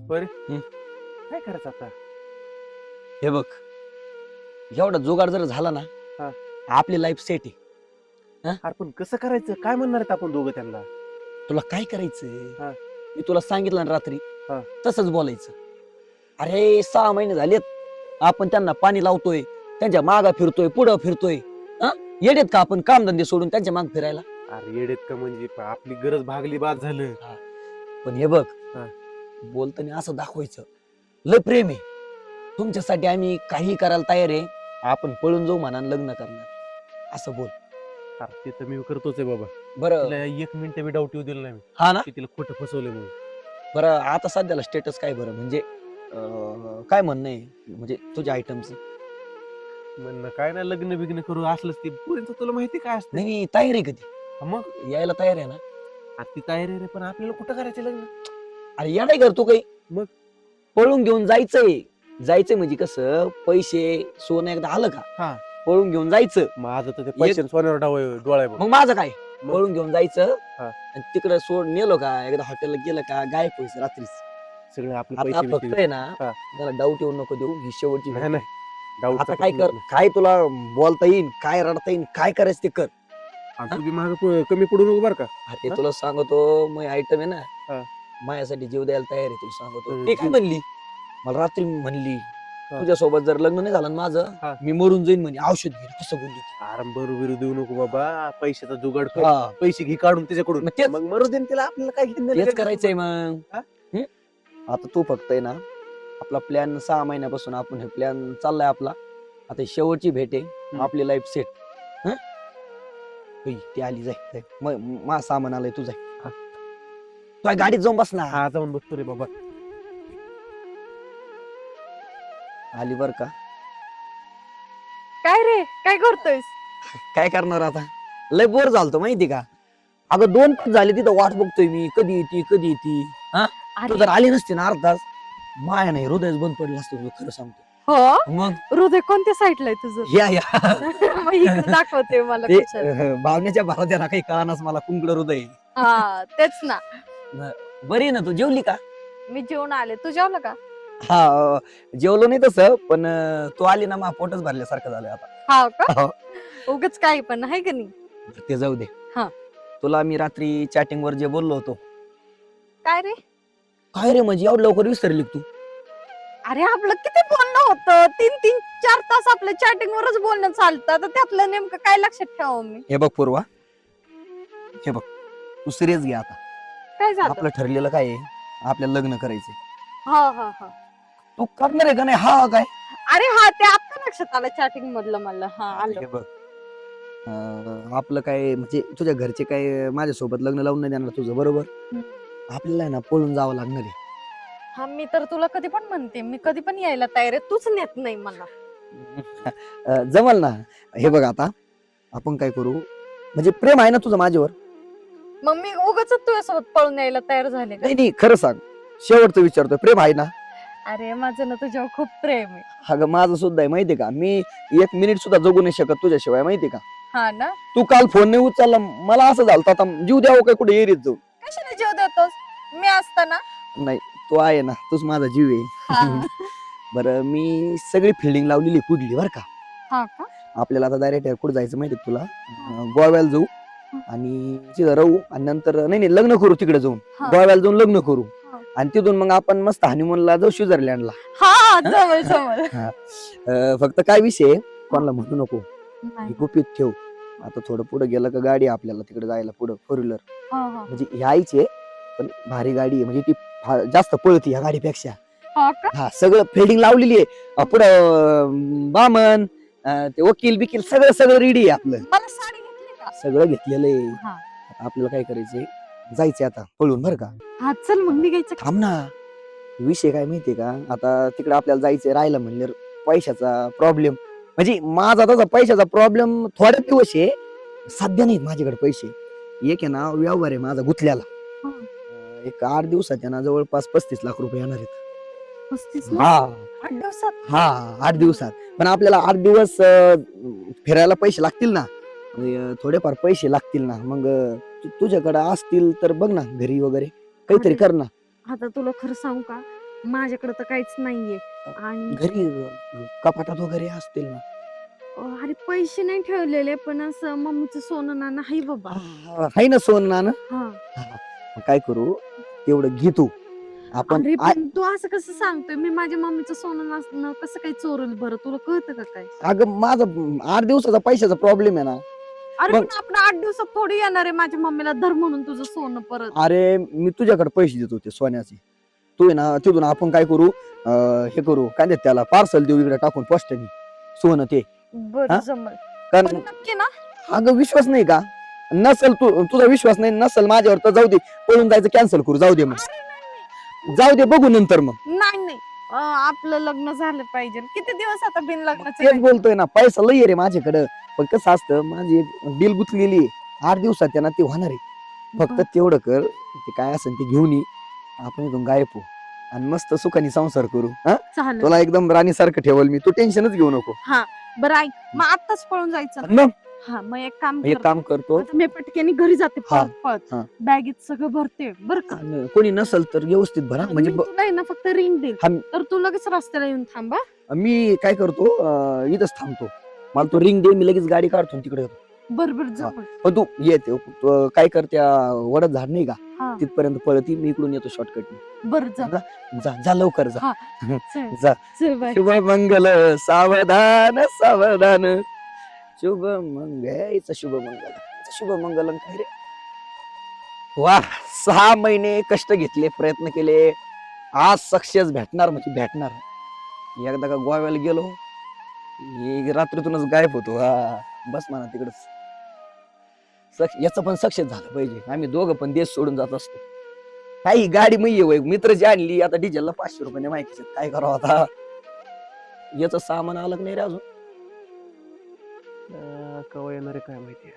बरे हम्म. काय करायचं आता? हे बघ, एवढा जुगाड जर झाला ना हा. आपली लाईफ सेट आहे. अरे पण कसं करायचं? काय म्हणणार आहेत आपण दोघं त्यांना? तुला काय हा. करायचंय मी तुला सांगितलं ना रात्री हा. तसंच बोलायचं. अरे 6 महिने झालेत आपण त्यांना पाणी लावतोय, त्यांच्या मागा फिरतोय, पुढं फिरतोय. हा? येडेत का आपण कामधंदे सोडून त्यांच्या माग फिरायला? अरे येडेत का म्हणजे आपली गरज भागली बाद झालं. पण हे बघ, हा. बोलताना असं दाखवायचं लय प्रेम आहे तुमच्यासाठी, आम्ही काही करायला तयार आहे. आपण पळून जाऊ म्हणा आणि लग्न करणार असं बोल. अरे ते तर मी करतोच आहे बाबा. बरं. तिला 1 मिनिट बी डाऊट येऊ दिलं नाही मी हा ना. की तिला खोटं फसवलं म्हणून. बरं आता सध्याला स्टेटस काय बरं, म्हणजे काय म्हणणं आहे म्हणजे तुझ्या आयटमचं? म्हणणं काय ना, लग्न बिग्न करू असलंच ते पुरींचं तुला माहिती काय असतं. नाही तयार आहे कधी मग यायला तयार आहे ना? आता ती तयारी रे, पण आपल्याला कुठं करायचं लग्न? अरे या नाही करतो काही, मग? पळून घेऊन जायचंय. जायचंय म्हणजे कसं, पैसे सोनं एकदा आलं का हा. पळून घेऊन जायचं. माझं तर ते पैसे सोन्यावर डोळा आहे बघ. मग माझं काय, मग? पळून घेऊन जायचं हा. आणि तिकडे सोड नेलो का एकदा हॉटेलला गेलं का गायब व्हायचं रात्रीच. सगळे आपले आता पैसे फक्त बिसे- आहे ना हा. त्याला डाऊट येऊ नको देऊ, ही शेवटची नाही भेट. नाही डाऊट आता काय कर, काय तुला बोलता येईल, काय रडता येईल, काय करायचं ते कर. तू बी माग कमी पडू नको बरं का. अरे हा? तुला सांगतो, मग आयटम आहे हा. ना माझ्यासाठी जीव द्यायला तयार आहे. तुला सांगतो हम्म. ते काय म्हणली, मला रात्री म्हणली हा. तुझ्यासोबत जर लग्न नाही झालं ना हा. माझं, मी मरून जाईन म्हणे. औषध घे. कसं बोलली ती? आराम बरोबर देऊ नको बाबा, पैशाचा जुगाड कर. हा. पैसे घे काढून त्याच्याकडून, मग तेच- मग मरू दे ना तिला, आपल्याला काय घेणं देणं तेच नाही. करायचंय मग. हा? आता तू फक्त आहे ना, आपला प्लॅन 6 महिन्यापासून आपण हे प्लॅन चाललाय आपला. आता ही शेवटची भेट आहे, आपली लाईफ सेट. ती आली, जाय जाय. मा सामान आलंय, तू जाय. हा. तू गाडीत जाऊन बस ना. हा जाऊन बघतो रे बाबा. आली बर का. काय रे, काय करतोयस? काय करणार आता, लय बोर झालतो माहिती का. अगं 2 तास झाले तिथं वाट बघतोय मी, कधी येते कधी येते. तू अरे जर आली नसती ना अर्धा तास, माया नाही हृदयच बंद पडलं असतं, तुला खरं सांगतो. हो, मग हृदय कोणत्या साईडला आहे तुझं? या मग इकडे दाखवते मला ते कशाला. भावनेच्या भरात ना काही कळानाच मला, कुंकड हृदय. हा तेच ना. बरी आहे ना तू, जेवली का? मी जेवण आले, तू जेवलं का? हा जेवलो नाही तसं, पण तू आली ना मा पोटच भरल्यासारखं झालं आता. हा का? हो. उगच काही पण आहे का नाही. ते जाऊ दे. हा. तुला मी रात्री चॅटिंग वर जे बोललो होतो, काय रे? काय रे म्हणजे एवढं लवकर विसरली तू? अरे आपलं किती बोलणं होतं, 3-4 तास आपलं चॅटिंग वरच बोलणं चालतं. तर त्यातलं नेमकं काय लक्षात ठेवावं मी? हे बघ पूर्वा, हे बघ, तू सिरियस घे आता. काय झालं? आपलं ठरलेलं काय आहे, आपल्याला लग्न करायचंय. हा हा हा. तू करणार आहे का नाही? हा काय अरे हा, ते आता लक्षात आलं चॅटिंग मधलं मला. हा आलं. हे बघ, आपलं काय म्हणजे तुझ्या घरचे काय माझ्यासोबत लग्न लावून नाही देणार तुझं, बरोबर? हम्म. आपल्याला आहे ना पळून जावं लागणार आहे. हा, मी तर तुला कधी पण म्हणते, मी कधी पण यायला तयार आहे, तूच नेत नाही मला. जमल ना. हे बघ आता आपण काय करू, म्हणजे प्रेम आहे ना तुझं माझ्यावर? मग मी उगाच तुझ्यासोबत पळून यायला तयार झाले का? नाही नाही, खरं सांग, शेवटचं विचारतोय, प्रेम आहे ना? अरे माझं ना तुझ्यावर खूप प्रेम आहे. अगं माझं सुद्धा आहे माहितीये का, मी 1 मिनिट सुद्धा जगू नाही शकत तुझ्याशिवाय, माहितीये का. हा ना. तू काल फोन नाही उचलला, मला असं झालं आता जीव द्यावं काय कुठे एरीत जाऊ. कशाला जीव देतोस मी असताना? नाही, तू आहे ना, तूच माझा जीव आहे. हा. बरं मी सगळी फिल्डिंग लावलेली पुढली बर का. हा का? आपल्याला आता डायरेक्ट एअरपोर्ट जायचं माहितीये तुला, गोव्याला जाऊ आणि तिथं राहू आणि नंतर नाही नाही लग्न करू तिकडे जाऊन. हा. गोव्याला जाऊन लग्न करू हा. आणि तिथून मग आपण मस्त हनीमूनला जाऊ स्वित्झर्लंडला. हा जमल जमल. फक्त काय विषय कोणाला म्हणू नको, नाही. ही गुपित ठेव. आता थोडं पुढे गेलं का गाडी आपल्याला तिकडे जायला, पुढे 4 व्हीलर हा, हा. म्हणजे ही आईची आहे, पण भारी गाडी आहे, म्हणजे ती जास्त पळती या गाडीपेक्षा. हा का? हा सगळं फिल्डिंग लावलेली आहे, पुढं बामन ते वकील बिकील सगळं सगळं रेडी आहे आपलं, मला साडी घेतली का? सगळं घेतलेलं आहे. हा. आता आपल्याला काय करायचंय, जायचंय आता पळून बर का. हा चल मग निघायचं का? थांब ना, विषय काय माहितीये का, आता तिकडे आपल्याला जायचंय, राहायला म्हणलं पैशाचा प्रॉब्लेम, म्हणजे माझा तसा पैशाचा प्रॉब्लेम थोडे दिवस आहे, सध्या नाहीत माझ्याकडे पैसे. एक आहे ना व्यवहार आहे माझा गुतल्याला, हा. एक 8 दिवसात आहे ना जवळपास 35 लाख रुपये येणार आहेत. 35 ना? हा 8 दिवसात? हा 8 दिवसात, पण आपल्याला 8 दिवस फिरायला पैसे लागतील ना, म्हणजे, थोडेफार पैसे लागतील ना. मग तुझ्याकडे असतील तर बघ ना, घरी वगैरे काहीतरी कर ना. आता तुला खरं सांगू का, माझ्याकडे तर काहीच नाहीये. आणि घरी कपाटात वगैरे असतील ना. अरे पैसे नाही ठेवलेले, पण असं मम्मीचं सोनं नाणं आहे बाबा. आहे ना सोन नाणं. हा. मग काय करू, तेवढं घे तू. आपण अरे पण तू असं कसं सांगतोय? मी माझ्या मम्मीचं सोनं नाणं कसं काही चोरल बरं? तुला कळतं का काय? अगं माझं 8 दिवसाचा पैशाचा प्रॉब्लेम आहे ना. अरे मग- पण आपण 8 दिवसात थोडी येणार आहे माझ्या मम्मीला धर म्हणून तुझं सोनं परत. अरे मी तुझ्याकडे पैसे देतो ते सोन्याचे. तू आहे ना तिथून आपण काय करू, हे करू काय देत त्याला, पार्सल देऊ इकडे टाकून पोस्टाने सोनं ते. बरं हा? जमल. कारण पण नक्की ना? अगं विश्वास नाही का? नसल तुझा विश्वास नाही नसल माझ्यावर तर जाऊ दे, पळून जायचं कॅन्सल करू, जाऊ दे मग. अरे नाही, जाऊ दे बघू नंतर मग. नाही नाही. आपलं लग्न झालं पाहिजे. किती दिवस आता बिन तेच लग्नाचं? बोलतोय ना, पैसा लई आहे रे माझ्याकडं. पण कसं असतं, माझी डील गुंतलेली आहे. 8 दिवसात आहे ना ते होणार आहे. फक्त तेवढं कर, ते काय असेल ते घेऊन ये, आपण इथून गायब होऊ आणि मस्त सुखाने संसार करू. हा, चालेल. तुला एकदम राणी सारखं ठेवल मी, तू टेन्शनच घेऊ नको. बरं ऐक, मग आताच पळून जायचं ना? मग हा, मग एक काम एक कर. काम करतो, आता मी पटकेने घरी जाते हा, पळत पळत. हा. बॅगेत सगळं भरते बरं का? आणि कोणी नसल तर व्यवस्थित भरा. म्हणजे मी तुला आहे ना फक्त रिंग देईल, हा. तर तू लगेच रस्त्याला येऊन थांबा. मी काय करतो, इथंच थांबतो. मला तो रिंग दे, मी लगेच गाडी काढतो आणि तिकडे येतो. बरोबर जमल. पण तू येते काय कर, त्या वडत झाड नाही का हा. तिथपर्यंत पळती, मी इकडून येतो शॉर्टकट. बरं जमल. जा जा लवकर जा. हा. चल, जा. चल बाय. शुभ मंगल सावधान सावधान, शुभ मंगल शुभ मंगल शुभ मंगलम. काय रे वा, 6 महिने कष्ट घेतले, प्रयत्न केले, आज सक्सेस भेटणार म्हणजे भेटणार. एकदा का गोव्याला गेलो, एक रात्रीतूनच गायब होतो. हा बस म्हणा तिकडच. याचं पण सक्सेस झालं पाहिजे. आम्ही दोघं पण देश सोडून जात असतो. काही गाडी मी मित्र जी आणली, आता डिझेलला 500 रुपये माहिती, काय करावं आता. याच सामान आलं नाही रे अजून. कवा येणार आहे काय माहिती.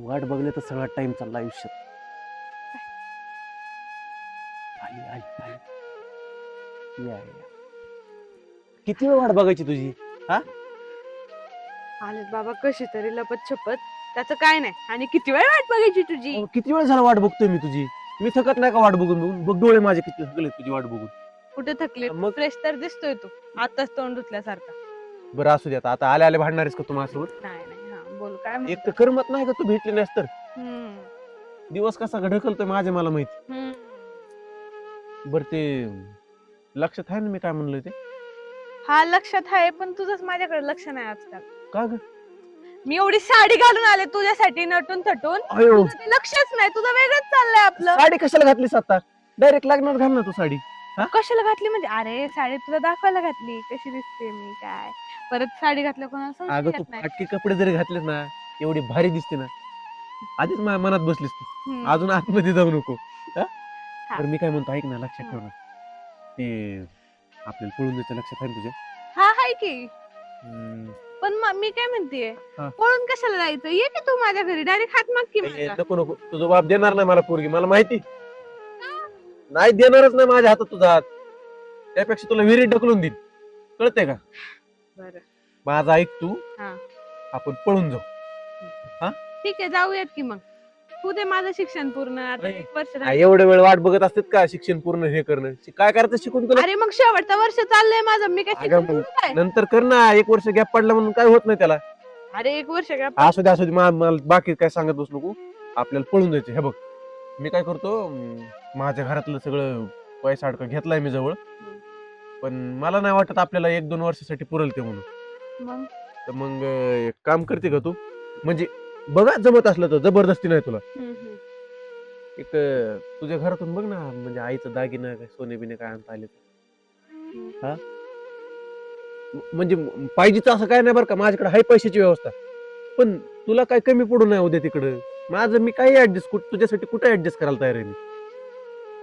वाट बघण्यात सगळा टाइम चालला आयुष्यात. आली आली आली. या. किती वेळ वाट बघायची तुझी? आले बाबा कशी तरी लपत छपत, त्याचं काय नाही. आणि किती वेळ वाट बघायची तुझी? किती वेळ झाला वाट बघतोय मी तुझी. मी थकत नाही का वाट बघून बघून? बघ डोळे माझे किती थकले तुझी वाट बघून. कुठे थकले? मग? फ्रेश तर दिसतोय तू, आताच तोंड धुतल्यासारखा. बरं असू दे, आता आले आले भांडणारेस का तू माझ्यासोबत? नाही नाही, हा बोल काय एक म्हणतो? तर करमत नाही का तू भेटली नाहीस तर. हम्म, दिवस कसा ढकलतोय माझे मला माहिती. हम्म. बरं ते लक्षात आहे ना मी काय म्हणलोय ते? हा लक्षात आहे, पण तुझंच माझ्याकडे लक्ष नाही आजकाल. का ग? मी एवढी साडी घालून आले तुझ्यासाठी नटून थटून, अयो, तुझं ते लक्षच नाही. तुझं वेगळंच चाललंय आपलं. साडी कशाला घातलीस आता? डायरेक्ट लग्नात घाल ना तू साडी. कशाला घातली म्हणजे? अरे साडी तुला दाखवायला घातली, कशी दिसते मी काय. परत साडी घातल्या कोणाला अगं संशय तू येत नाही. फाटके कपडे जरी घातलेस ना, एवढी भारी दिसते ना, आधीच माझ्या मनात बसलीस तू. हम्म. अजून आतमध्ये जाऊ नको. हा. तर मी काय म्हणतो ऐक ना, लक्षात ठेव ना ते आपल्याला पळून द्यायचं. लक्षात आहे ना तुझ्या? हा हाय की. हम्म, पण मी काय म्हणतेय, हा. पळून कशाला जायचं? ये की तू माझ्या घरी डायरेक्ट हात माग की ए, माझा. नको नको, तुझा बाप देणार नाही मला पोरगी, मला माहिती. नाही देणारच नाही माझ्या हातात तुझा हात. त्यापेक्षा तुला विहिरीत ढकलून देईन, कळतंय का? बरं माझा ऐक तू, हा. आपण पळून जाऊ. ठीक आहे, जाऊयात की मग. तू दे माझं शिक्षण पूर्ण, आता नाही. 1 वर्ष काय राहिलं. एवढे वेळ वाट बघत असतात का शिक्षण पूर्ण हे करणं? काय करायचं शिकून तुला? अरे मग शेवटचं वर्ष चाललंय माझं, मी काय अगं शिक्षण मग करू काय? नंतर कर ना. 1 वर्ष गॅप पडला म्हणून काय होत नाही त्याला. अरे 1 वर्ष काय? असू दे असू दे, मला बाकी काय सांगत बस नको. आपल्याला पळून जायचं. हे बघ, मी काय करतो, माझ्या घरातलं सगळं पैसा अडका घेतलाय मी जवळ, पण मला नाही वाटत आपल्याला 1-2 वर्षासाठी पुरेल ते म्हणून. मग तर मग एक काम करते का तू? म्हणजे बघा जमत असलं तर, जबरदस्ती नाही तुला. एक तुझ्या घरातून बघ ना, म्हणजे आईचं दागिनं काय सोने बिने काय आणता आले तर. हा, म्हणजे पाहिजेच असं काय नाही बरं का, माझ्याकडे आहे पैशाची व्यवस्था. पण तुला काय कमी पडू नाही उद्या तिकडं. माझं मी काही ऍडजस्ट, तुझ्यासाठी कुठे ऍडजस्ट करायला तयार आहे मी.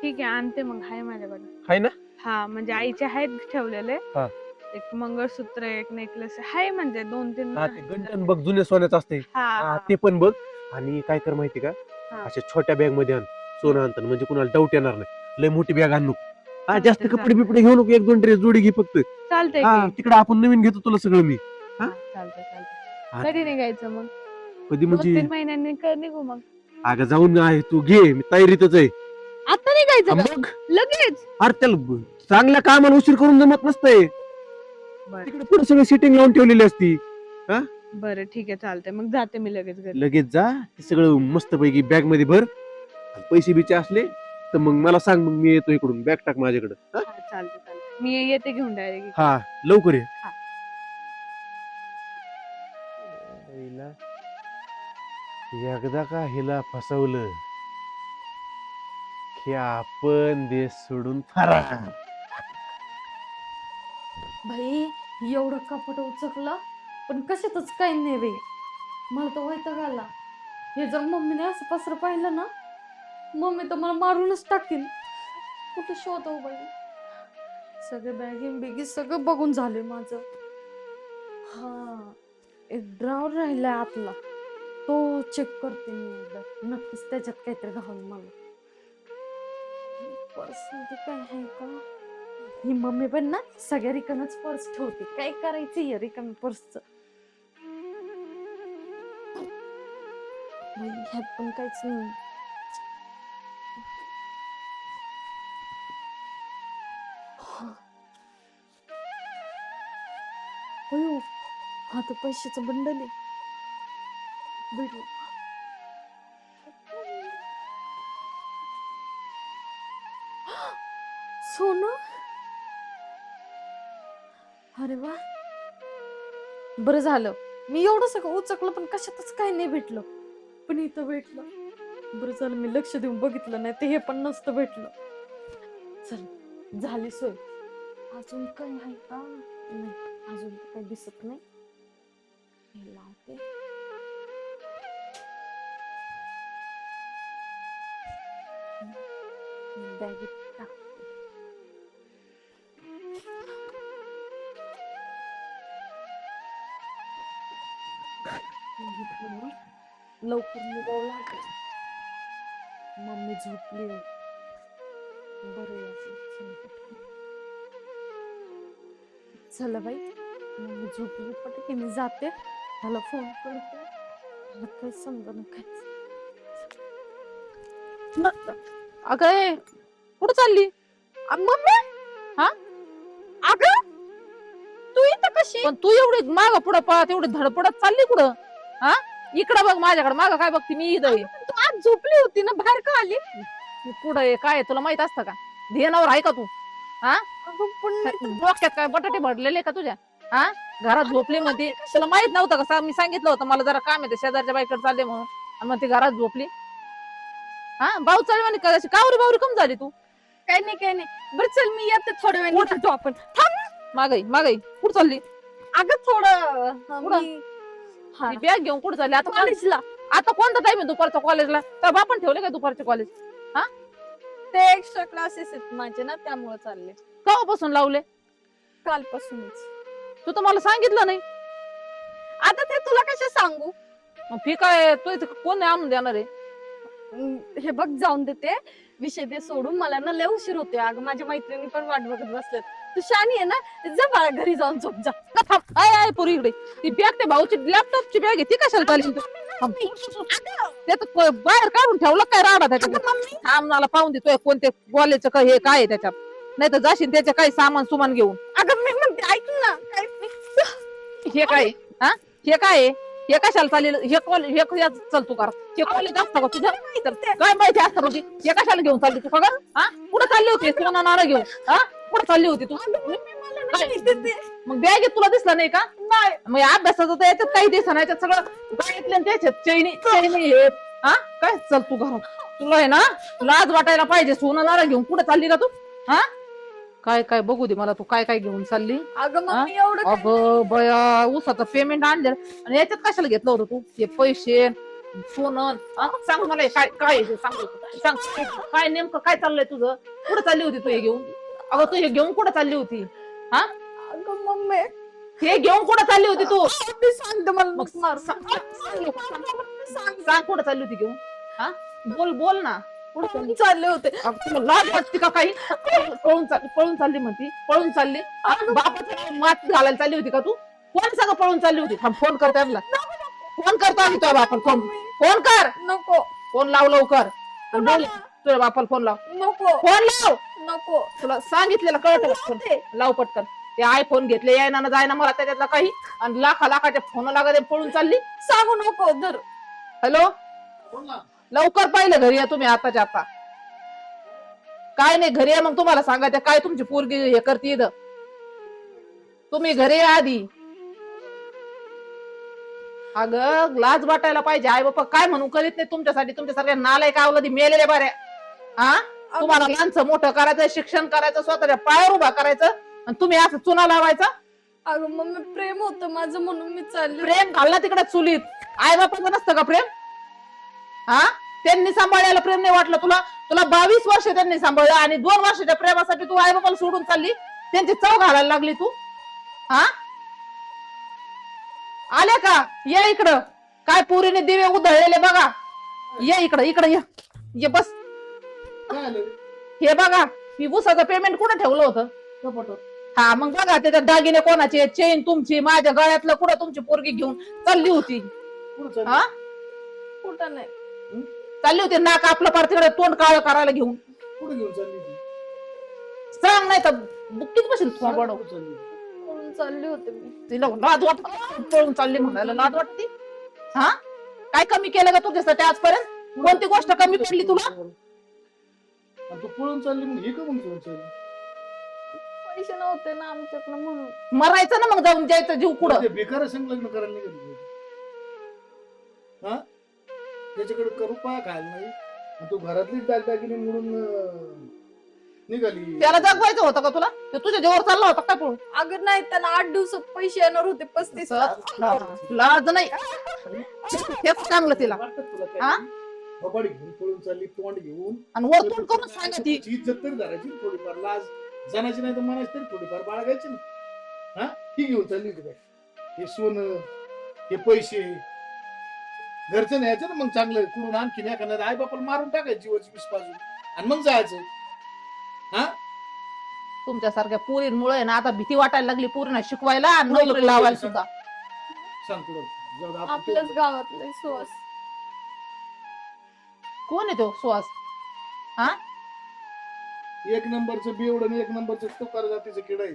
ठीक आहे, आणते मग. हाय माझ्याकडे. आहे ना? हा म्हणजे आईचे आहेत ठेवलेले. हा. एक मंगळसूत्र, एक नेकलेस आहे, म्हणजे 2-3. हा, ते गंठन बघ जुने सोन्याचं असते. हा, ते पण बघ. आणि काय कर माहिती का, हा. अशा छोट्या बॅग मध्ये आण सोनं आणताना, म्हणजे कुणाला डाऊट येणार नाही. लय मोठी बॅग आण नको. हा, चालतंय, जास्त कपडे बिपडे घेऊ नको. 1-2 ड्रेस जोडी घे फक्त. चालतंय हा, की? तिकडे आपण नवीन घेतो तुला सगळं मी. हा, चालतंय चालतंय. हा. कधी निघायचं मग? कधी म्हणजे 2-3 महिन्यांनी निघू मग. अगं जाऊन आहे, तू घे, मी तयारीतच आहे. आता निघायचं का? मग लगेच अरे त्याला चांगल्या कामाला उशीर करून जमत नसतंय. बरं तिकडे पुढे सगळी सिटिंग लावून ठेवलेली असती. बरं ठीक आहे चालतंय मग जाते मी लगेच घरी. लगेच जा, ते सगळं मस्त पैकी बॅग मध्ये भर. आणि पैसे बिचे असले तर मग मला सांग, मग मी येतो इकडून. बॅग टाक माझ्याकडे. हा, चालतंय मी येते घेऊन डायरेक्ट. हा लवकर ये. हा. एकदा का हिला फसवलं की आपण देश सोडून फरार. भाई एवढं कपट उचकलं पण कशातच काही नाही रे. मला तर वैताग आला. हे जर मम्मीने असं पसरं पाहिलं ना, मम्मी तर मला मारूनच टाकीन. कुठे शोधव बाई. सगळे बॅगिंग बिगी सगळं बघून झाले माझं. हा एक ड्रॉवर राहिलाय आतला, तो चेक करते मी एकदा. नक्कीच त्याच्यात काहीतरी घालून मला. पर्स मध्ये काय आहे का? ही मम्मी पण ना सगळ्या रिकाम्याच पर्स ठेवते. काय करायचं या रिकाम्या पर्सचं. ह्यात पण काहीच नाही. अयो हा तर पैशाचं बंडल आहे. भेटलं. सोनं. अरे वा, बरं झालं मी एवढं सगळं उचकलं पण कशातच काही नाही भेटलं. पण इथं भेटलं. बरं झालं मी लक्ष देऊन बघितलं नाही ते हे पण नसतं भेटलं. चल झाली सोय. अजून काही आहे का? नाही अजून तर काही दिसत नाही. हे लावते. बॅगेत टाकते. लवकर निघावं लागेल. मम्मी झोपली आहे. बरं चला बाई, मम्मी झोपली पटके मी जाते. त्याला फोन करते. मला काही समजा काय. अगं कुठं चालली? मम्मी हा? अगं तू इथं कशी? पण तू एवढी माग पुढं पळत एवढी धडपडत चालली कुठं? हा इकडं बघ माझ्याकडे. माग काय बघती? मी इथं आहे. तू आज झोपली होती ना, बाहेर का आली? मी पुढं आहे काय तुला माहित असतं का? ध्येयावर आहे का तू? अगं पण मी डोक्यात काय बटाटे भरलेले का तुझ्या? हा घरात झोपली म्हणते. तुला माहित नव्हतं का? मी सांगितलं होतं मला जरा काम आहे शेजारच्या बाईकडे चालले म्हणून, आणि मग ती घरात झोपली. हा भाऊ चालू म्हणे कशी कावरी बावरी कम झाली तू? काही नाही. बरं चल मी येते थोड्या वेळाने. भेटू आपण. मागई कुठं चालली? अगं थोडं कुठं? हा बॅग घेऊन कुठं चालली? आता कॉलेजला. आता कोणता टाइम आहे दुपारचा कॉलेजला? तर बापान ठेवले का दुपारचे कॉलेज? ते एक्स्ट्रा क्लासेस आहेत माझे ना, त्यामुळे चालले. केव्हापासून लावले? कालपासूनच. तू तर मला सांगितलं नाही. आता ते तुला कशा सांगू? मग फी काय तू इथं कोण आणून देणार आहे? हे बघ जाऊन देते विषय ते सोडून. मला ना लय उशीर होते. अगं माझ्या मैत्रिणी पण वाट बघत बसलेत. तू शानी आहे ना, जा बाळा घरी जाऊन झोप जा. आय पोरी इकडे. ती बॅग ते भाऊची लॅपटॉपची बॅग आहे ती कशाला चालली तू? बाहेर काढून ठेवलं काय राडा त्याच्यात? थांब मला पाहून देतोय कोणते कॉलेजचं काय हे काय आहे त्याच्यात. नाही तर जाशील त्याचे काही सामान सुमान घेऊन. अगं मी म्हणते ऐक ना. हे काय? हा हे काय आहे? हे कशाला चाललेलं? हे कॉलेज हे चल तू कर. हे कॉलेज असतं का तुझं? काय माहिती असतं म्हणजे? हे कशाला घेऊन चालली तू? का हा कुठं चालली होती सोना नारा घेऊन? हा कुठं चालली होती तू? मग बॅगेत तुला दिसला नाही का? नाही. मग अभ्यासाचं तर याच्यात काही दिसत नाही. याच्यात सगळं गायतलं त्याच्यात चैनी हे. हा काय चल तू घरात. तुला आहे ना लाज वाटायला पाहिजे. सोना नारा घेऊन कुठं चालली का तू? हा काय काय बघू दे मला तू काय काय घेऊन चालली. अगं मग एवढं अगं बया ऊसाचं पेमेंट आणलं आणि याच्यात कशाला घेतलं होतं तू? हे पैसे सोनं सांग मला हे काय काय आहे ते सांग काय नेमकं काय चाललंय तुझं? कुठं चालली होती तू हे घेऊन? अगं तू हे घेऊन कुठं चालली होती? हा अगं मम्मी हे घेऊन कुठं चालली होती तू? मी सांगते मला मग मार. सांग कुठं चालली होती घेऊन? हा बोल ना. कुठं चालले होते. तुला लाज वाटते का काही? पळून चालली म्हणती. पळून चालली बापाचं मात घालायला चालली होती का तू? कोण सगळं पळून चालली होती? फोन करते आपला. फोन करतो आम्ही तुझ्या बापाला. फोन कर. नको. फोन लाव लवकर. बोल तुझ्या बापाला फोन लाव, नको फोन लाव. नको तुला सांगितलेलं कळत फोन लाव पटकन. ते आयफोन घेतले यायना ना जायना मला त्याच्यातला काही, आणि लाखाचे फोन लागत पळून चालली. सांगू नको धर. हॅलो, लवकर पाहिलं घरी या तुम्ही आताच्या आता. काय नाही घरी या, मग तुम्हाला सांगायचं काय तुमची पोरगी हे करते इथं. तुम्ही घरी या आधी. अगं लाज वाटायला पाहिजे, आई बापा काय म्हणून करीत नाही तुमच्यासाठी. तुमच्यासारख्या नालायक आवलं मेलेले बऱ्या. हा तुम्हाला लहानचं मोठं करायचं, शिक्षण करायचं, स्वतःच्या पायावर उभा करायचं, आणि तुम्ही असं चुना लावायचा. अगं मम्मी प्रेम होतं माझं म्हणून मी चालले. प्रेम घालला तिकडे चुलीत. आई बापाचं नसतं का प्रेम? हा त्यांनी सांभाळायला प्रेम नाही वाटलं तुला? तुला 22 वर्ष त्यांनी सांभाळलं, आणि 2 वर्षाच्या प्रेमासाठी तू आई बापाला सोडून चालली, त्यांची चव घालायला लागली तू. हा आल्या का? या इकडं. काय पोरीने दिवे उधळलेले बघा. ये इकडं, इकडं ये बस. हे बघा, मी उसाचं पेमेंट कुठं ठेवलं होतं? हा मग बघा त्याच्यात दागिने कोणाचे, चेन तुमची, माझ्या गळ्यातलं कुठं तुमची पोरगी घेऊन चालली होती. हा कुठं नाही चालली होती नाक आपलं पार तिकडे तोंड काळ करायला घेऊन. कुठे घेऊन चालली ती? सांग नाही तर बुक्कीत बसेल थोडं. म्हणून चालली होते मी. तिला लाज वाटत पळून चालली म्हणायला लाज वाटते? हा काय कमी केलं का तुझ्यासाठी आजपर्यंत? कोणती गोष्ट कमी पडली तुला? आणि तू पळून चालली मग हे का मग घेऊन चालली? पैसे नव्हते ना आमच्याकडे म्हणून. मरायचं ना मग जाऊन जायचं जीव कुठं. ते बेकार संग लग्न करायला निघाली. हा त्याच्याकडे करू पाय खायला नाही, आणि तू घरातलीच दागदागिने म्हणून निघाली. त्याला जगवायचं होतं का तुला? ते तुझ्या जीवावर चालला होता काय पळून? अगं नाही, त्याला 8 दिवसात पैसे येणार होते 35 लाज नाही. हेच चांगलं तिला. वाटतं तुला हा? काय? कबाडी घेऊन पळून चालली, तोंड घेऊन. आणि वर तोंड करून सांगा ती. तिची इज्जत तरी धरायची ना थोडीफार, लाज जाण्याची नाही तर मनाची तरी थोडीफार बाळगायची ना. हा ही घेऊन चालली होती काय? हे सोनं, हे पैसे घरचं न्यायचं ना मग चांगलं कुठून आणखीन एखादं आई बापाला मारून टाकायची जीवाची विष पाजून, आणि मग जायचं. हा तुमच्यासारख्या पोरींमुळे ना आता भीती वाटायला लागली पोरींना शिकवायला आणि नोकरी लावायला सुद्धा. सांग पुढं. जाऊ दे, आपण आपल्याच गावातले सुहास. कोण आहे तो सुहास? एक नंबरचं बेवड आणि एक नंबरचं तुकार जातीचं किडा आहे.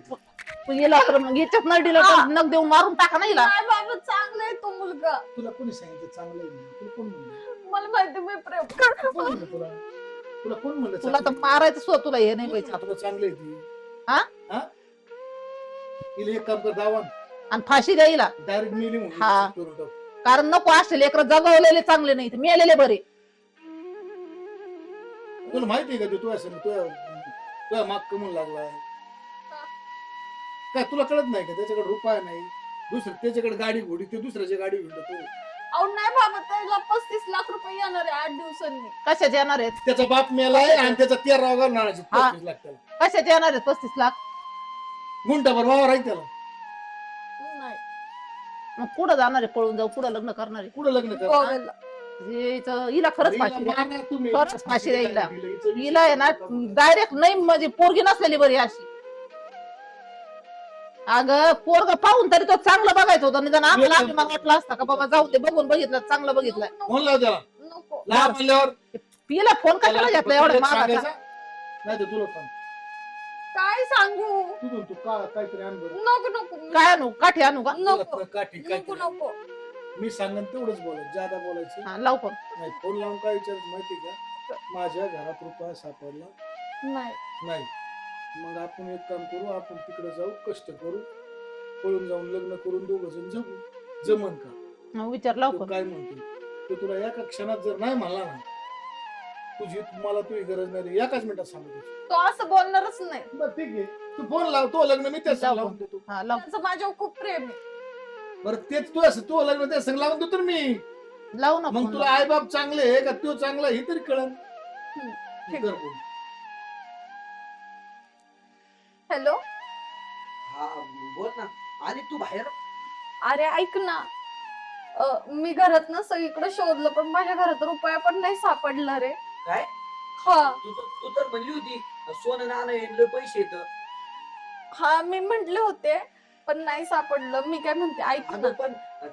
तू गेला तर मग याच्यात नळ दिलं तर नग देऊन मारून टाका नाही हिला. नाही बाबा, चांगला आहे तो मुलगा. तुला कोणी सांगितलं चांगलं आहे म्हणून? तुला कोण म्हणलं? मला माहिती मी प्रेम करतो. कोण म्हणलं तुला? तुला कोण म्हणलं तुला तर चांगलं? मारायचं सुद्धा तुला हे नाही कोण पाहिजे. म्हणलं तुला चांगलं आहे ती? हा? हा? हिला एक काम कर, दावा आणि फाशी द्यायला. डायरेक्ट मेली हा. म्हणून करून टाक. कारण नको असले लेकरं जगवलेले चांगले नाही, मेलेले बरे. तुला माहिती आहे का तू असं तुझ्या माग कमून लागलाय काय? तुला कळत नाही का? त्याच्याकडे रुपया नाही, दुसरं त्याच्याकडे गाडी घोडी, ते दुसऱ्याची गाडी हिंडतो. अहो नाही बाबा, त्याला 35 लाख रुपये येणार आहे 8 दिवसांनी. कशाचे येणार आहेत? त्याचा बाप मेलाय आणि त्याचा 13 गाव नाणाची हा. 35 लाख त्याला. कशाचे येणार आहेत 35 लाख? गुंटाभर वावर आहे त्याला. नाही मग पुढे जाणार आहे पळून जाऊ, पुढे लग्न करणार आहे. कुठं लग्न कर? गोव्याला. हिला खरंच फाशी द्या. मारणार तुम्ही. खरंच फाशी द्या हिला. हिचं हिला आहे ना डायरेक्ट नाही म्हणजे पोरगी नसलेली बरी अशी. अगं पोरग पाहून तरी तो चांगलं बघायचं होतं, निदान आपल्याला अभिमान वाटला असता का बाबा जाऊ दे, बघून बघितलं चांगलं बघितलंय. फोन लाव त्याला. नको लाव म्हणल्यावर हिला फोन कशाला घेतला एवढ्या मागाचा? नाही तर तुला सांग काय सांगू. तू काहीतरी आण बरं. नको नको काय आणू? काठी आणू का? नको तुला काठी नको काहीतरी. नको. मी सांगन तेवढंच बोलायचं, ज्यादा बोलायचं हा लाव फोन. नाही. फोन लावून काय विचारायचं माहिती का? माझ्या घरात रुपया सापडला नाही नाही, मग आपण एक काम करू, आपण तिकडे जाऊ, कष्ट करू, पळून जाऊन लग्न करून दोघं जण जगू. जमन का? विचार लाव तो फोन. काय म्हणतो ते तुला एका क्षणात जर नाही म्हणला ना, मला तुझी गरज नाही, एकाच मिनिटात सांगतो. तो असं बोलणारच नाही. बरं ठीक आहे, तू फोन लाव, तो लग्न मी त्याच लाव लावून फोन. देतो. हा लाव. त्याचं माझ्यावर खूप प्रेम आहे. बरं तेच तू असं तो लग्न त्या संग लावून देतो ना मी. लाव ना मग फोन. तुला आई बाप चांगले आहे का तो चांगला हे तरी कळन. ठीक. कर फोन. हॅलो. हा बोल ना. आणि तू बाहेर? अरे ऐक ना, मी घरात ना सगळीकडे शोधलं पण माझ्या घरात रुपया पण नाही सापडला रे. काय? हा तू तर म्हणली होती सोनं नाणं पैसे येत. हा मी म्हंटले होते पण नाही सापडलं. मी काय म्हणते ऐक ना. पण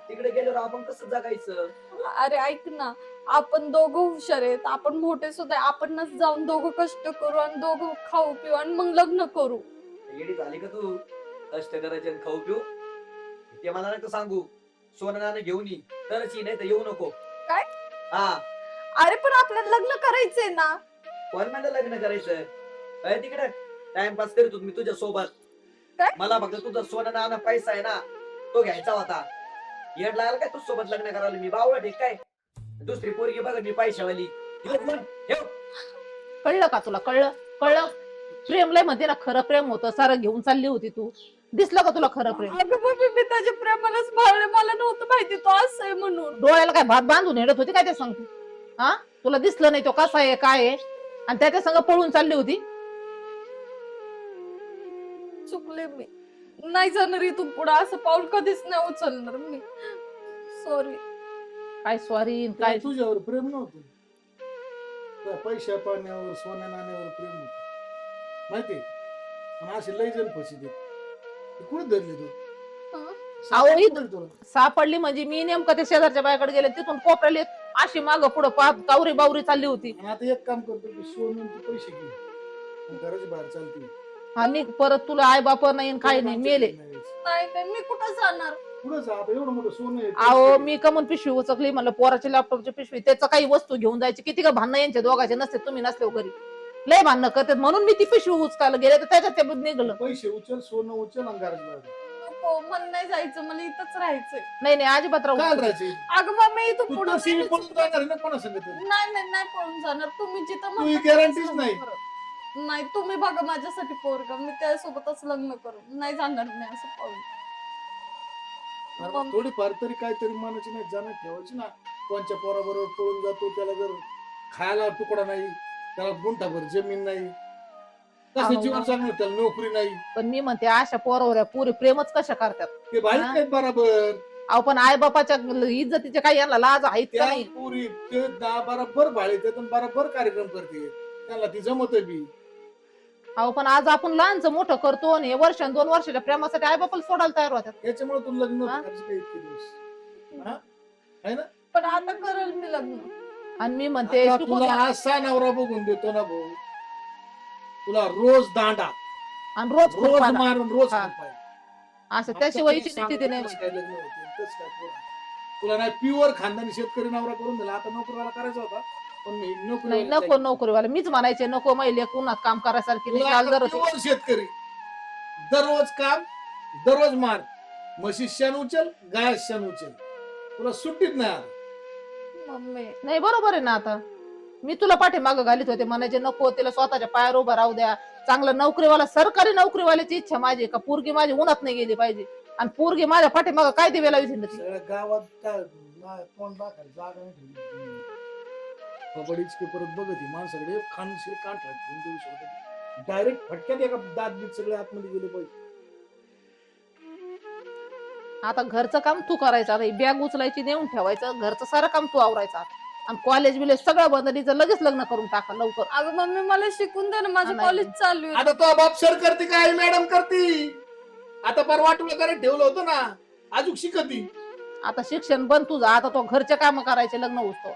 तिकडे गेल्यावर आपण कसं जगायचं? अरे ऐक ना, आपण दोघं हुशार आहेत, आपण मोठे सुद्धा आहे. आपणच जाऊन दोघं कष्ट करू आणि दोघं खाऊ पिऊ आणि मग लग्न करू. येडी झाली का तू? कष्ट करायचे आणि खाऊ पिऊ ते मला नाही सांगू. सोनं नाणं घेऊन ये तरच ये, नाही तर येऊ नको. काय? हा. अरे पण आपल्याला लग्न करायचंय ना. कोण म्हणलं लग्न करायचं? काय तिकडे टाइमपास करतो मी तुझ्या सोबत. काय? मला फक्त तुझं सोनं नाणं पैसा आहे ना तो घ्यायचा होता. येड लागला काय तू सोबत लग्न करायला? मी बावळट आहे काय? दुसरी पोरगी बघ मी पैशावाली. कळलं का तुला? कळलं कळलं प्रेम लय म्हणते ना, खरं प्रेम होतं. सारं घेऊन चालली होती तू. दिसलं का तुला खरं प्रेम? अगं मम्मी मी त्याच्या प्रेमालाच भाळले, मला नव्हतं माहिती तो असं आहे म्हणून. डोळ्याला काय भात बांधून येत होती काय ते सांगते? हा, तुला दिसलं नाही तो कसा आहे काय आहे? आणि त्याच्या संग पळून चालली होती. चुकले मी, नाही जाणार इथून पुढे. असं पाऊल कधीच नाही उचलणार मी. सॉरी. काय सॉरी काय? काय तुझ्यावर प्रेम नव्हतं, त्या पैशा पाण्यावर सोन्या नाण्यावर प्रेम होत माहितीये. आणि असे लय जण फसी देत. कुठे धरली तू? अहो, सापडली तुला? सापडली म्हणजे मी नेमकं त्या शेजारच्या बायाकडे गेले, तिथून कोपऱ्याला अशी माग पुढं पाहत कावरी बावरी चालली होती. आणि आता एक काम करतो की सोनं आणि ते पैसे घे आणि घराच्या बाहेर चालते. आणि परत तुला आई बाप नाही काही नाही, मेले. नाही नाही मी कुठं जाणार. पुढे जा, आता एवढं मोठं सोनं आहे. अहो मी कमून पिशवी उचकली, म्हणलं पोराची लॅपटॉपची पिशवी, त्याचं काही वस्तू घेऊन जायची. किती का भांडणं यांच्या दोघांचे नसते, तुम्ही नसले घरी लय भांडणं करतात. म्हणून मी ती पिशवी उचकायला गेले तर त्याच्यात ते निघलं. पैसे उचल, सोनं उचल आणि घराच्या बाहेर. नको, मला नाही जायचं, मला इथंच राहायचंय. नाही नाही अजिबात काय राहू. करायचे? अगं मम्मी इथून तू पुढे तशी पळून जाणार ना कोणा सांगत? नाही नाही नाही पळून जाणार. तुम्ही जिथं तू म्हणता guarantees तसंच नाही. करत. नाही तुम्ही बघा माझ्यासाठी पोरगा, मी त्यासोबतच लग्न करू. नाही जाणार मी असं पळून. मग- थोडीफार तरी काहीतरी मनाची नाही जाणं ठेवायची ना. कोणच्या पोराबरोबर पळून जातो, त्याला जर खायला तुकडा नाही, त्याला गुंठाभर जमीन नाही, कसं अहो. जीवन चांगलं, त्याला नोकरी नाही, पण मी म्हणते अशा पोरावर पुरी प्रेमच कशा करतात? ते भाई हा? काय बरोबर. अहो पण आई बापाच्या इज्जतीचे काही यांना लाज आहेत का त्या नाही? पुरी ते बरोबर भाळे बरोबर कार्यक्रम करते, त्याला ती जमत बी. अहो पण आज आपण लहानचं मोठं करतो आणि हे वर्ष 2 वर्षाच्या प्रेमासाठी आई बापाला सोडायला तयार होतात. याच्यामुळे तू लग्न हा? करायचं काय इतके दिवस? हा? आहे ना? पण आता करेल मी लग्न. आणि मी म्हणते आता शिकून तुला घ्या. असा नवरा बघून देतो ना भाऊ, तुला रोज दांडा, आणि रोज रोज खुरपाना. मारून, रोज हा. खुरपाय. असं त्याशिवाय आता इच्छा नाही तिथे नाही. कसं काय लग्न होते, कसं काय पोरं? तुला नाही प्युअर खानदानी शेतकरी नवरा करून दिला. आता नोकरीवाला करायचा होता, पण मी नाही नोकरी नको नोकरीवाला. मीच म्हणायचे नको महिले उन्हात काम करायसारखी नाही. काल जर प्युअर शेतकरी, दररोज काम, दररोज मार. म्हशी शेण उचल, गाय शेण उचल, तुला सुट्टीत नाही आला. मम्मी नाही बरोबर आहे ना. आता मी तुला पाठीमागं घालीत होते, म्हणायचे नको तिला स्वतःच्या पायावर उभा राहू द्या. चांगलं नोकरीवाला, सरकारी नोकरीवाल्याची इच्छा माझी का पोरगी माझी उन्हात नाही गेली पाहिजे. आणि पोरगी माझ्या पाठीमागं काय दिवेला विचारली ती. सगळ्या गावात काय तोंड दाखवायला जागा नाही ठेवली. कबड्डीची परत बघत माणसाकडे खानशीर कान ठेवून देऊ शकतो. डायरेक्ट फटक्यात एका दात बीत सगळे आतमध्ये गेले पाहिजे. आता घरचं काम तू करायचं. आता बॅग उचलायची नेऊन ठेवायचं, घरचं सारं काम तू आवरायचं. आणि कॉलेज बिलेज सगळं बंद, तिचं लगेच लग्न करून टाका लवकर. अगं मम्मी मला शिकून दे ना, माझं नाही. कॉलेज चालू आहे. आता तो बाप सर करते काय मॅडम करते? आता पर वाटूला करत ठेवलं होतं ना, अजून शिकती. आता शिक्षण बंद तुझं. आता तो घरचे काम करायचे लग्न होतो.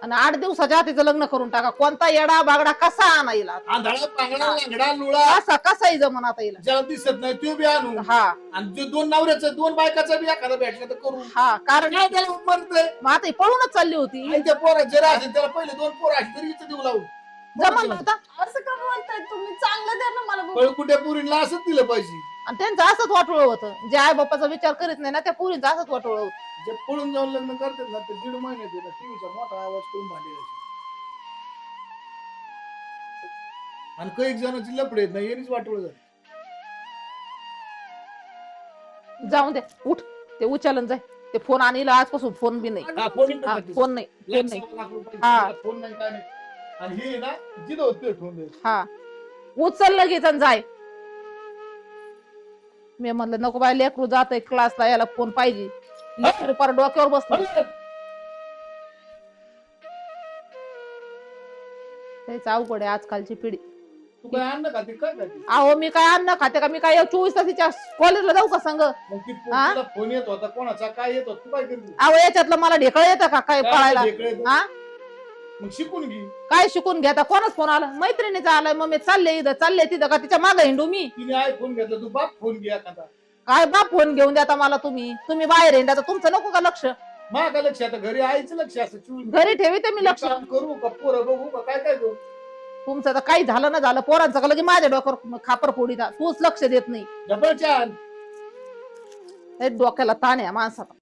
आणि 8 दिवसाच्या आधीच लग्न करून टाका. कोणता येडा बागडा कसा आणायला आंधळा पांगडा लांगडा लुळा कसाही जमन आता येईल. ज्याला दिसत नाही तो बी आणू. हा आणि जो 2 नवऱ्याचं 2 बायकाचा बी एखादा भेटला तर करू. हा कारण काय त्याला म्हणतंय? मग आता ही पळूनच चालली होती. आणि त्या पोरा जरा असेल त्याला पहिले 2 पोरं असली तरी इथं देऊ लावू. जमन आता. असं का बोलताय तुम्ही? चांगलं द्या ना मला बघू. पळकुट्या पुरीला असंच दिलं पाहिजे. आणि त्यांचं असंच वाटोळ होतं. जे आई बापाचा विचार करीत नाही ना, त्या पुरींचा असंच वाटोळ होतं. जे पळून जाऊन लग्न करतात ना ते 1.5 महिन्यात येतात. टीव्हीचा मोठा आवाज करून भांडी घालायची. आणि काही जणांची लपडे येत नाही, यांनीच वाटोळ झाली. जाऊन दे, उठ. ते उचलन जाय. ते फोन आणला आजपासून फोन बी नाही. हा, फोन हा, टाकायचा. फोन नाही. फोन नाही. लाख रुपये हा. फोन नाही काय नाही. आणि हे ना जिथं होते ठेवून द्यायचं. हा उचल लगेच आणि जाय. मी म्हणलं नको बाय, लेकरू जात क्लासला, याला फोन पाहिजे. लेकरू पार डोक्यावर बसलं. त्याच अवघड आहे आजकालची पिढी. तू काय अन्न खाते काय खाते अहो मी काय अन्न खाते का? मी काय 24 तास तिच्या कॉलेजला जाऊ का संग? मग ती हा? तुला फोन येत होता कोणाचा काय येत होता तू काय करते अहो याच्यातलं मला ढेकळ येतं का काय पळायला? ढेकळं येतं? हा? मग शिकून घे काय शिकून घ्या? कोणाच फोन आला? मैत्रिणीचा आलाय. मग मी चालले इथं चालले तिथं का तिच्या मागे हिंडू मी? तिने आयफोन घेतला तू बाप फोन घे एखादा काय बाप फोन घेऊन द्या मला तुम्ही बाहेर हिंडा तर तुमचं नको का लक्ष? माझं लक्ष आता घरी आईचं लक्ष असं चुळून घरी ठेवी तर मी लक्ष. काम करू का पोरं बघू का काय काय करू तुमचं तर काही झालं ना झालं, पोरांचं का लगे माझ्या डोक्यावर खापर फोडी तूच लक्ष देत नाही. डबल छान हे डोक्याला ताण आहे माणसाला.